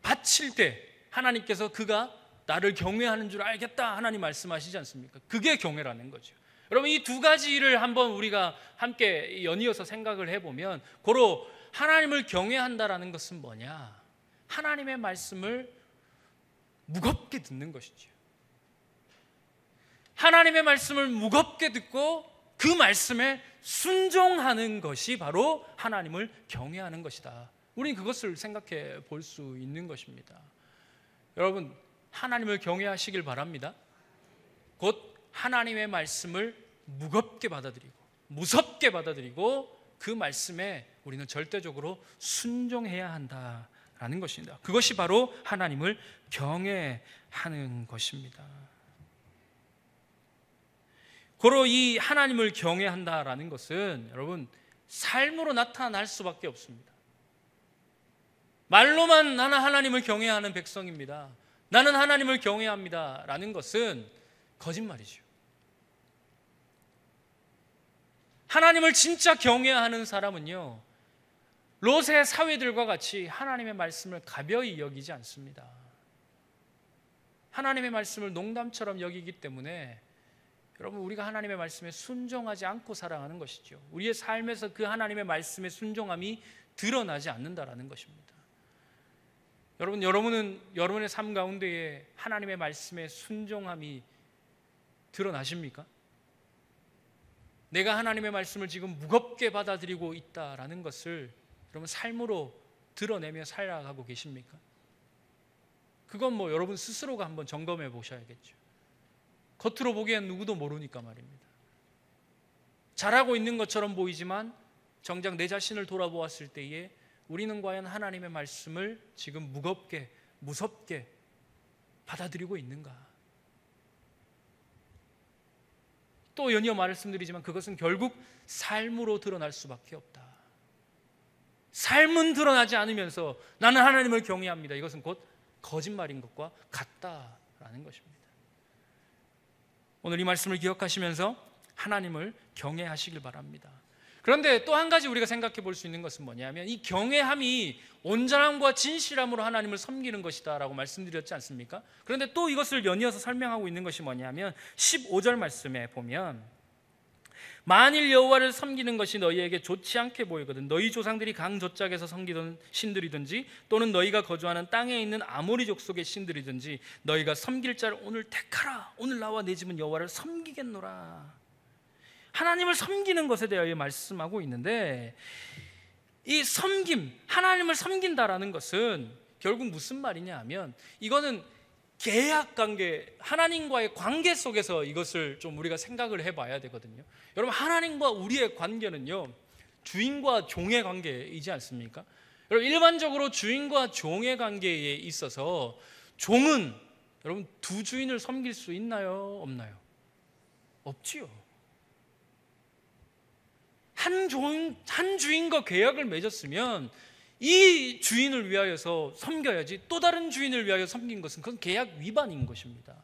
바칠 때 하나님께서 그가 나를 경외하는 줄 알겠다 하나님 말씀하시지 않습니까? 그게 경외라는 거죠. 여러분, 이 두 가지를 한번 우리가 함께 연이어서 생각을 해보면 고로 하나님을 경외한다라는 것은 뭐냐? 하나님의 말씀을 무겁게 듣는 것이죠. 하나님의 말씀을 무겁게 듣고 그 말씀에 순종하는 것이 바로 하나님을 경외하는 것이다. 우리는 그것을 생각해 볼 수 있는 것입니다. 여러분, 하나님을 경외하시길 바랍니다. 곧 하나님의 말씀을 무겁게 받아들이고 무섭게 받아들이고 그 말씀에 우리는 절대적으로 순종해야 한다라는 것입니다. 그것이 바로 하나님을 경외하는 것입니다. 고로 이 하나님을 경외한다라는 것은 여러분 삶으로 나타날 수밖에 없습니다. 말로만 나는 하나님을 경외하는 백성입니다, 나는 하나님을 경외합니다 라는 것은 거짓말이죠. 하나님을 진짜 경외하는 사람은요, 롯의 사위들과 같이 하나님의 말씀을 가벼이 여기지 않습니다. 하나님의 말씀을 농담처럼 여기기 때문에 여러분, 우리가 하나님의 말씀에 순종하지 않고 살아가는 것이죠. 우리의 삶에서 그 하나님의 말씀의 순종함이 드러나지 않는다라는 것입니다. 여러분은 여러분의 삶 가운데에 하나님의 말씀의 순종함이 드러나십니까? 내가 하나님의 말씀을 지금 무겁게 받아들이고 있다라는 것을 여러분 삶으로 드러내며 살아가고 계십니까? 그건 여러분 스스로가 한번 점검해 보셔야겠죠. 겉으로 보기엔 누구도 모르니까 말입니다. 잘하고 있는 것처럼 보이지만 정작 내 자신을 돌아보았을 때에 우리는 과연 하나님의 말씀을 지금 무겁게 무섭게 받아들이고 있는가? 또 연이어 말씀드리지만 그것은 결국 삶으로 드러날 수밖에 없다. 삶은 드러나지 않으면서 나는 하나님을 경외합니다, 이것은 곧 거짓말인 것과 같다라는 것입니다. 오늘 이 말씀을 기억하시면서 하나님을 경외하시길 바랍니다. 그런데 또 한 가지 우리가 생각해 볼 수 있는 것은 뭐냐면 이 경외함이 온전함과 진실함으로 하나님을 섬기는 것이다 라고 말씀드렸지 않습니까? 그런데 또 이것을 연이어서 설명하고 있는 것이 뭐냐면 15절 말씀에 보면 만일 여호와를 섬기는 것이 너희에게 좋지 않게 보이거든 너희 조상들이 강저짝에서 섬기던 신들이든지 또는 너희가 거주하는 땅에 있는 아모리 족속의 신들이든지 너희가 섬길 자를 오늘 택하라. 오늘 나와 내 집은 여호와를 섬기겠노라. 하나님을 섬기는 것에 대하여 말씀하고 있는데 이 섬김, 하나님을 섬긴다라는 것은 결국 무슨 말이냐 하면 이거는 계약 관계, 하나님과의 관계 속에서 이것을 좀 우리가 생각을 해봐야 되거든요. 여러분, 하나님과 우리의 관계는요 주인과 종의 관계이지 않습니까? 여러분, 일반적으로 주인과 종의 관계에 있어서 종은 여러분 두 주인을 섬길 수 있나요? 없나요? 없지요. 한 주인과 계약을 맺었으면 이 주인을 위하여서 섬겨야지 또 다른 주인을 위하여 섬긴 것은 그건 계약 위반인 것입니다.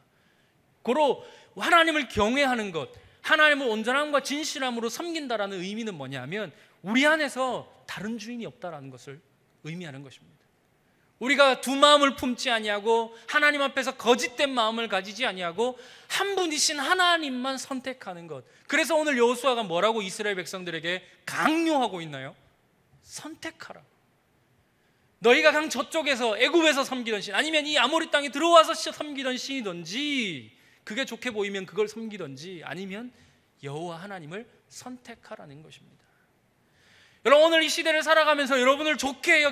고로 하나님을 경외하는 것, 하나님을 온전함과 진실함으로 섬긴다라는 의미는 뭐냐면 우리 안에서 다른 주인이 없다라는 것을 의미하는 것입니다. 우리가 두 마음을 품지 아니하고 하나님 앞에서 거짓된 마음을 가지지 아니하고 한 분이신 하나님만 선택하는 것. 그래서 오늘 여호수아가 뭐라고 이스라엘 백성들에게 강요하고 있나요? 선택하라. 너희가 강 저쪽에서 애굽에서 섬기던 신, 아니면 이 아모리 땅에 들어와서 섬기던 신이든지 그게 좋게 보이면 그걸 섬기든지 아니면 여호와 하나님을 선택하라는 것입니다. 여러분, 오늘 이 시대를 살아가면서 여러분이 좋게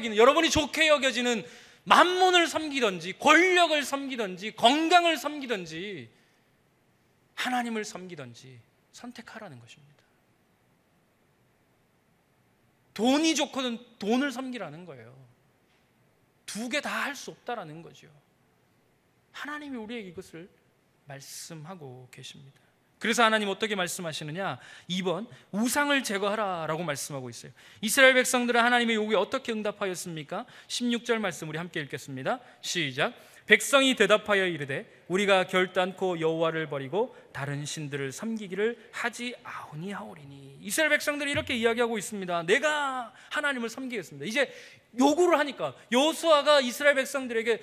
여겨지는 만몬을 섬기든지 권력을 섬기든지 건강을 섬기든지 하나님을 섬기든지 선택하라는 것입니다. 돈이 좋거든 돈을 섬기라는 거예요. 두 개 다 할 수 없다라는 거죠. 하나님이 우리에게 이것을 말씀하고 계십니다. 그래서 하나님 어떻게 말씀하시느냐? 2번 우상을 제거하라 라고 말씀하고 있어요. 이스라엘 백성들은 하나님의 요구에 어떻게 응답하였습니까? 16절 말씀 우리 함께 읽겠습니다. 시작. 백성이 대답하여 이르되 우리가 결단코 여호와를 버리고 다른 신들을 섬기기를 하지 아니하오리니. 이스라엘 백성들이 이렇게 이야기하고 있습니다. 내가 하나님을 섬기겠습니다. 이제 요구를 하니까, 여호수아가 이스라엘 백성들에게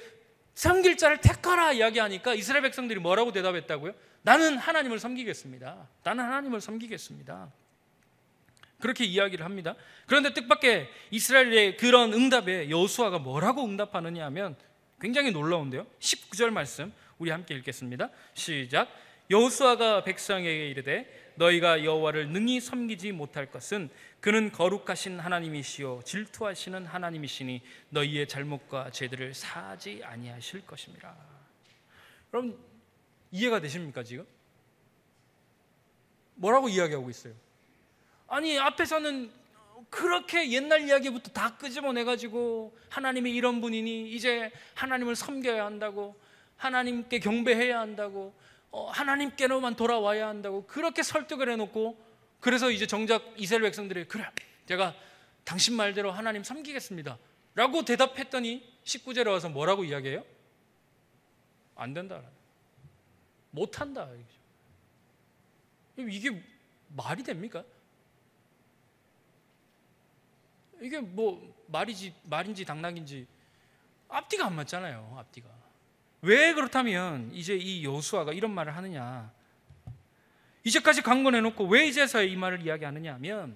섬길 자를 택하라 이야기하니까 이스라엘 백성들이 뭐라고 대답했다고요? 나는 하나님을 섬기겠습니다. 나는 하나님을 섬기겠습니다. 그렇게 이야기를 합니다. 그런데 뜻밖의 이스라엘의 그런 응답에 여호수아가 뭐라고 응답하느냐 하면 굉장히 놀라운데요. 19절 말씀 우리 함께 읽겠습니다. 시작. 여호수아가 백성에게 이르되 너희가 여호와를 능히 섬기지 못할 것은 그는 거룩하신 하나님이시요 질투하시는 하나님이시니 너희의 잘못과 죄들을 사하지 아니하실 것입니다. 여러분 이해가 되십니까? 지금 뭐라고 이야기하고 있어요? 아니 앞에서는 그렇게 옛날 이야기부터 다 끄집어내가지고 하나님이 이런 분이니 이제 하나님을 섬겨야 한다고, 하나님께 경배해야 한다고, 하나님께로만 돌아와야 한다고 그렇게 설득을 해놓고, 그래서 이제 정작 이스라엘 백성들이 그래 제가 당신 말대로 하나님 섬기겠습니다 라고 대답했더니 19절에 와서 뭐라고 이야기해요? 안 된다, 못한다. 이게 말이 됩니까? 이게 뭐 말인지 당락인지 앞뒤가 안 맞잖아요. 앞뒤가. 왜 그렇다면 이제 이 여호수아가 이런 말을 하느냐, 이제까지 강건해놓고 왜 이제서야 이 말을 이야기하느냐 하면,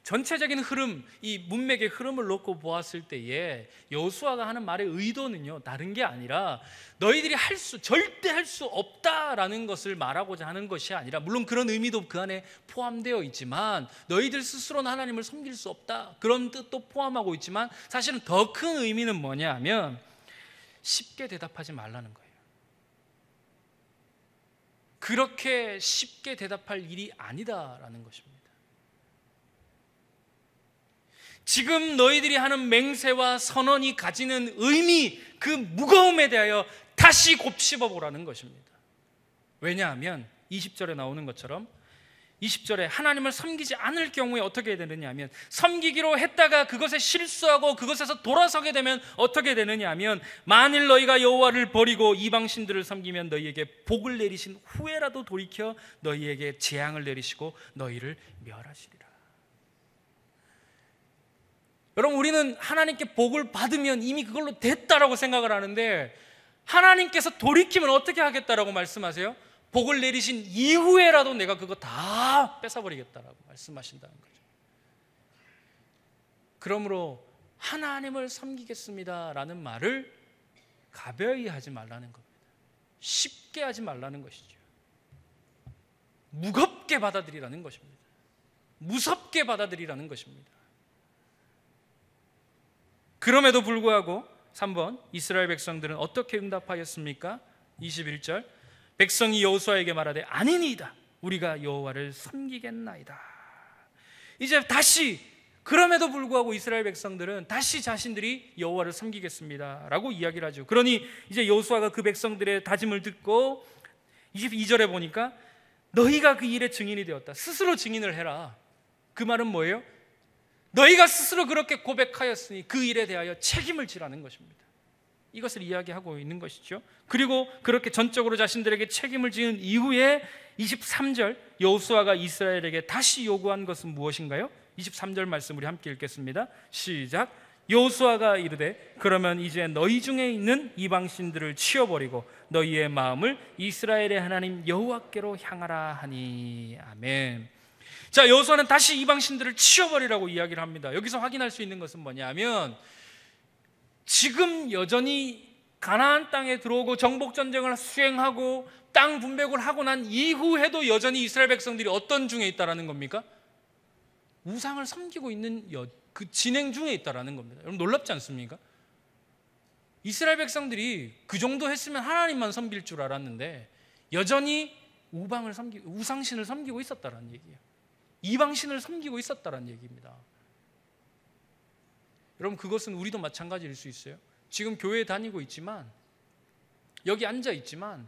전체적인 흐름, 이 문맥의 흐름을 놓고 보았을 때에 여호수아가 하는 말의 의도는요 다른 게 아니라 너희들이 절대 할 수 없다라는 것을 말하고자 하는 것이 아니라, 물론 그런 의미도 그 안에 포함되어 있지만 너희들 스스로는 하나님을 섬길 수 없다 그런 뜻도 포함하고 있지만, 사실은 더 큰 의미는 뭐냐 하면 쉽게 대답하지 말라는 거예요. 그렇게 쉽게 대답할 일이 아니다라는 것입니다. 지금 너희들이 하는 맹세와 선언이 가지는 의미, 그 무거움에 대하여 다시 곱씹어 보라는 것입니다. 왜냐하면 20절에 나오는 것처럼 20절에 하나님을 섬기지 않을 경우에 어떻게 되느냐 하면, 섬기기로 했다가 그것에 실수하고 그것에서 돌아서게 되면 어떻게 되느냐 하면, 만일 너희가 여호와를 버리고 이방신들을 섬기면 너희에게 복을 내리신 후에라도 돌이켜 너희에게 재앙을 내리시고 너희를 멸하시리라. 여러분 우리는 하나님께 복을 받으면 이미 그걸로 됐다라고 생각을 하는데, 하나님께서 돌이키면 어떻게 하겠다라고 말씀하세요? 복을 내리신 이후에라도 내가 그거 다 뺏어버리겠다라고 말씀하신다는 거죠. 그러므로 하나님을 섬기겠습니다라는 말을 가벼이 하지 말라는 겁니다. 쉽게 하지 말라는 것이죠. 무겁게 받아들이라는 것입니다. 무섭게 받아들이라는 것입니다. 그럼에도 불구하고 3번 이스라엘 백성들은 어떻게 응답하였습니까? 21절 백성이 여호수아에게 말하되 아니니이다 우리가 여호와를 섬기겠나이다. 이제 다시, 그럼에도 불구하고 이스라엘 백성들은 다시 자신들이 여호와를 섬기겠습니다 라고 이야기를 하죠. 그러니 이제 여호수아가 그 백성들의 다짐을 듣고 22절에 보니까 너희가 그 일의 증인이 되었다. 스스로 증인을 해라. 그 말은 뭐예요? 너희가 스스로 그렇게 고백하였으니 그 일에 대하여 책임을 지라는 것입니다. 이것을 이야기하고 있는 것이죠. 그리고 그렇게 전적으로 자신들에게 책임을 지은 이후에 23절 여호수아가 이스라엘에게 다시 요구한 것은 무엇인가요? 23절 말씀 우리 함께 읽겠습니다. 시작. 여호수아가 이르되 그러면 이제 너희 중에 있는 이방신들을 치워버리고 너희의 마음을 이스라엘의 하나님 여호와께로 향하라 하니. 아멘. 자, 여호수아는 다시 이방신들을 치워버리라고 이야기를 합니다. 여기서 확인할 수 있는 것은 뭐냐면, 지금 여전히 가나안 땅에 들어오고 정복전쟁을 수행하고 땅 분배를 하고 난 이후에도 여전히 이스라엘 백성들이 어떤 중에 있다라는 겁니까? 우상을 섬기고 있는 그 진행 중에 있다라는 겁니다. 여러분 놀랍지 않습니까? 이스라엘 백성들이 그 정도 했으면 하나님만 섬길 줄 알았는데 여전히 우상신을 섬기고 있었다라는 얘기예요. 이방신을 섬기고 있었다라는 얘기입니다. 여러분 그것은 우리도 마찬가지일 수 있어요. 지금 교회에 다니고 있지만, 여기 앉아 있지만,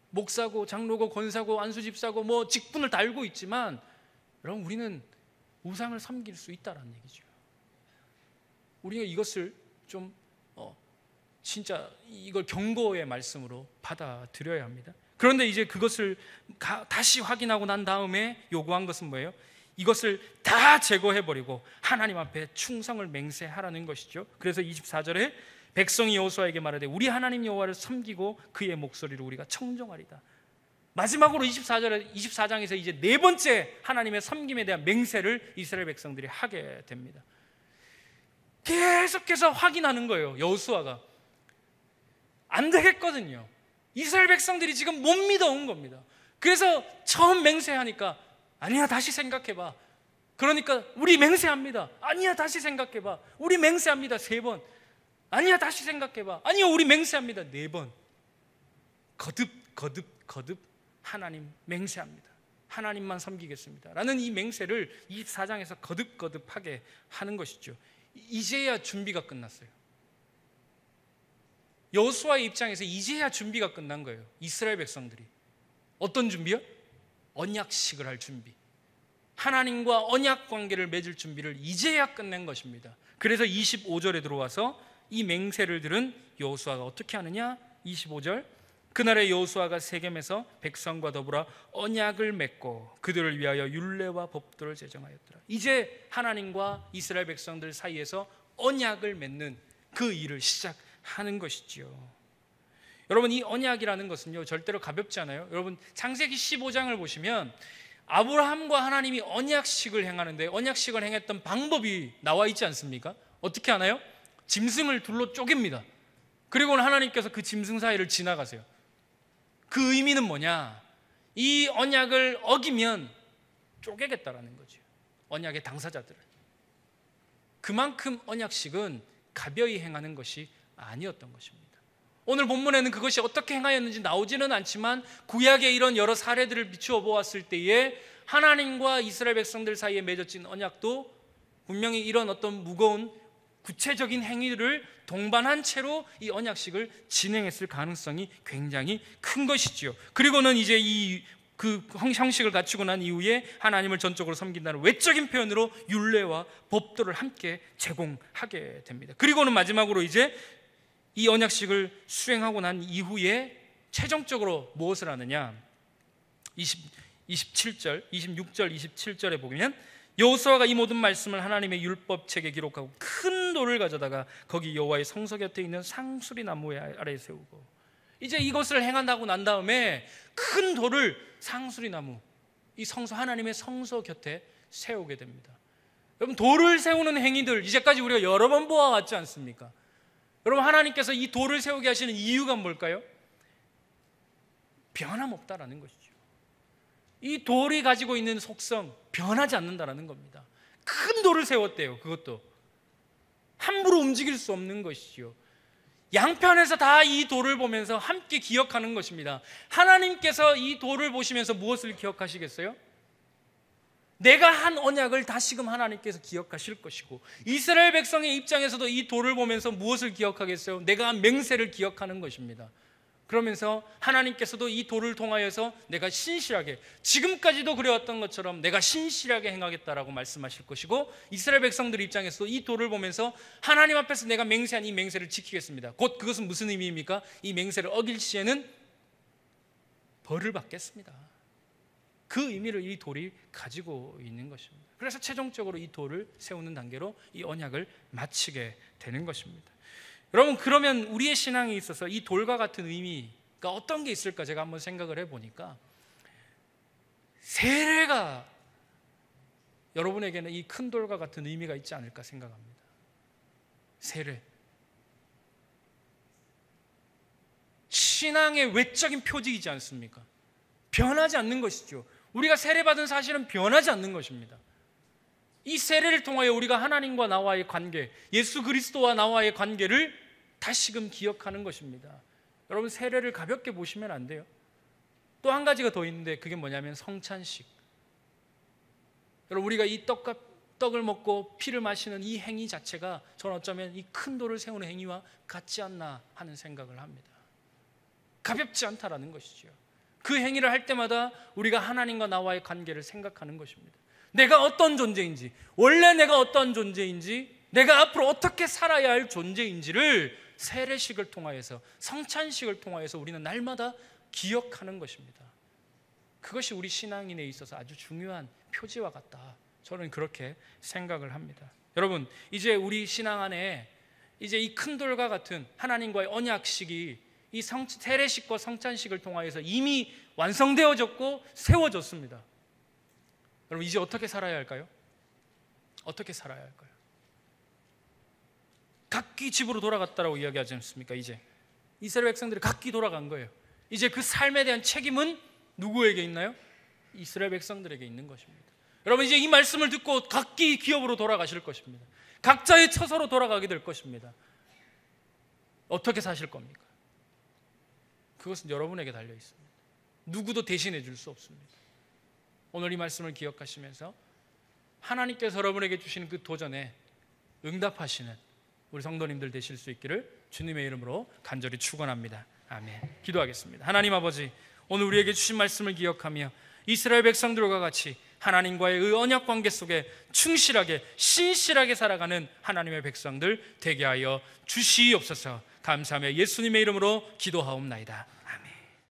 목사고 장로고 권사고 안수집사고 뭐 직분을 달고 있지만, 여러분 우리는 우상을 섬길 수 있다라는 얘기죠. 우리가 이것을 좀 진짜 이걸 경고의 말씀으로 받아들여야 합니다. 그런데 이제 그것을 다시 확인하고 난 다음에 요구한 것은 뭐예요? 이것을 다 제거해버리고 하나님 앞에 충성을 맹세하라는 것이죠. 그래서 24절에 백성이 여호수아에게 말하되 우리 하나님 여호와를 섬기고 그의 목소리를 우리가 청종하리다. 마지막으로 24장에서 이제 네 번째 하나님의 섬김에 대한 맹세를 이스라엘 백성들이 하게 됩니다. 계속해서 확인하는 거예요. 여호수아가 안 되겠거든요. 이스라엘 백성들이 지금 못 믿어온 겁니다. 그래서 처음 맹세하니까 아니야 다시 생각해봐. 그러니까 우리 맹세합니다. 아니야 다시 생각해봐. 우리 맹세합니다. 3번. 아니야 다시 생각해봐. 아니야 우리 맹세합니다. 4번. 거듭 하나님 맹세합니다. 하나님만 섬기겠습니다 라는 이 맹세를 24장에서 거듭하게 하는 것이죠. 이제야 준비가 끝났어요. 여호수아의 입장에서 이제야 준비가 끝난 거예요. 이스라엘 백성들이 어떤 준비요? 언약식을 할 준비, 하나님과 언약 관계를 맺을 준비를 이제야 끝낸 것입니다. 그래서 25절에 들어와서 이 맹세를 들은 여호수아가 어떻게 하느냐? 25절 그날에 여호수아가 세겜에서 백성과 더불어 언약을 맺고 그들을 위하여 율례와 법도를 제정하였더라. 이제 하나님과 이스라엘 백성들 사이에서 언약을 맺는 그 일을 시작하는 것이지요. 여러분 이 언약이라는 것은요 절대로 가볍지 않아요. 여러분 창세기 15장을 보시면 아브라함과 하나님이 언약식을 행하는데 언약식을 행했던 방법이 나와 있지 않습니까? 어떻게 하나요? 짐승을 둘로 쪼갭니다. 그리고는 하나님께서 그 짐승 사이를 지나가세요. 그 의미는 뭐냐? 이 언약을 어기면 쪼개겠다라는 거죠. 언약의 당사자들을. 그만큼 언약식은 가벼이 행하는 것이 아니었던 것입니다. 오늘 본문에는 그것이 어떻게 행하였는지 나오지는 않지만 구약의 이런 여러 사례들을 비추어 보았을 때에 하나님과 이스라엘 백성들 사이에 맺어진 언약도 분명히 이런 어떤 무거운 구체적인 행위를 동반한 채로 이 언약식을 진행했을 가능성이 굉장히 큰 것이지요. 그리고는 이제 그 형식을 갖추고 난 이후에 하나님을 전적으로 섬긴다는 외적인 표현으로 율례와 법도를 함께 제공하게 됩니다. 그리고는 마지막으로 이제 이 언약식을 수행하고 난 이후에 최종적으로 무엇을 하느냐? 26절, 27절에 보면 여호수아가 이 모든 말씀을 하나님의 율법책에 기록하고 큰 돌을 가져다가 거기 여호와의 성소 곁에 있는 상수리 나무 아래에 세우고, 이제 이것을 행한다고 난 다음에 큰 돌을 상수리 나무, 이 성소, 하나님의 성소 곁에 세우게 됩니다. 여러분 돌을 세우는 행위들 이제까지 우리가 여러 번 보아왔지 않습니까? 여러분 하나님께서 이 돌을 세우게 하시는 이유가 뭘까요? 변함없다라는 것이죠. 이 돌이 가지고 있는 속성 변하지 않는다라는 겁니다. 큰 돌을 세웠대요. 그것도 함부로 움직일 수 없는 것이죠. 양편에서 다 이 돌을 보면서 함께 기억하는 것입니다. 하나님께서 이 돌을 보시면서 무엇을 기억하시겠어요? 내가 한 언약을 다시금 하나님께서 기억하실 것이고, 이스라엘 백성의 입장에서도 이 돌을 보면서 무엇을 기억하겠어요? 내가 한 맹세를 기억하는 것입니다. 그러면서 하나님께서도 이 돌을 통하여서 내가 신실하게, 지금까지도 그래왔던 것처럼 내가 신실하게 행하겠다라고 말씀하실 것이고, 이스라엘 백성들 입장에서도 이 돌을 보면서 하나님 앞에서 내가 맹세한 이 맹세를 지키겠습니다. 곧 그것은 무슨 의미입니까? 이 맹세를 어길 시에는 벌을 받겠습니다. 그 의미를 이 돌이 가지고 있는 것입니다. 그래서 최종적으로 이 돌을 세우는 단계로 이 언약을 마치게 되는 것입니다. 여러분, 그러면 우리의 신앙에 있어서 이 돌과 같은 의미가 어떤 게 있을까 제가 한번 생각을 해보니까, 세례가 여러분에게는 이 큰 돌과 같은 의미가 있지 않을까 생각합니다. 세례, 신앙의 외적인 표징이지 않습니까? 변하지 않는 것이죠. 우리가 세례받은 사실은 변하지 않는 것입니다. 이 세례를 통하여 우리가 하나님과 나와의 관계, 예수 그리스도와 나와의 관계를 다시금 기억하는 것입니다. 여러분, 세례를 가볍게 보시면 안 돼요. 또 한 가지가 더 있는데 그게 뭐냐면 성찬식. 여러분, 우리가 이 떡을 먹고 피를 마시는 이 행위 자체가 저는 어쩌면 이 큰 돌을 세우는 행위와 같지 않나 하는 생각을 합니다. 가볍지 않다라는 것이죠. 그 행위를 할 때마다 우리가 하나님과 나와의 관계를 생각하는 것입니다. 내가 어떤 존재인지, 원래 내가 어떤 존재인지, 내가 앞으로 어떻게 살아야 할 존재인지를 세례식을 통하여서, 성찬식을 통하여서 우리는 날마다 기억하는 것입니다. 그것이 우리 신앙인에 있어서 아주 중요한 표지와 같다. 저는 그렇게 생각을 합니다. 여러분, 이제 우리 신앙 안에 이제 이 큰 돌과 같은 하나님과의 언약식이 이 세례식과 성찬식을 통하여서 이미 완성되어졌고 세워졌습니다. 여러분, 이제 어떻게 살아야 할까요? 어떻게 살아야 할까요? 각기 집으로 돌아갔다라고 이야기하지 않습니까? 이제 이스라엘 백성들이 각기 돌아간 거예요. 이제 그 삶에 대한 책임은 누구에게 있나요? 이스라엘 백성들에게 있는 것입니다. 여러분, 이제 이 말씀을 듣고 각기 기업으로 돌아가실 것입니다. 각자의 처소로 돌아가게 될 것입니다. 어떻게 사실 겁니까? 그것은 여러분에게 달려 있습니다. 누구도 대신해 줄 수 없습니다. 오늘 이 말씀을 기억하시면서 하나님께서 여러분에게 주시는 그 도전에 응답하시는 우리 성도님들 되실 수 있기를 주님의 이름으로 간절히 축원합니다. 아멘. 기도하겠습니다. 하나님 아버지, 오늘 우리에게 주신 말씀을 기억하며 이스라엘 백성들과 같이 하나님과의 의 언약 관계 속에 충실하게 신실하게 살아가는 하나님의 백성들 되게 하여 주시옵소서. 감사하며 예수님의 이름으로 기도하옵나이다.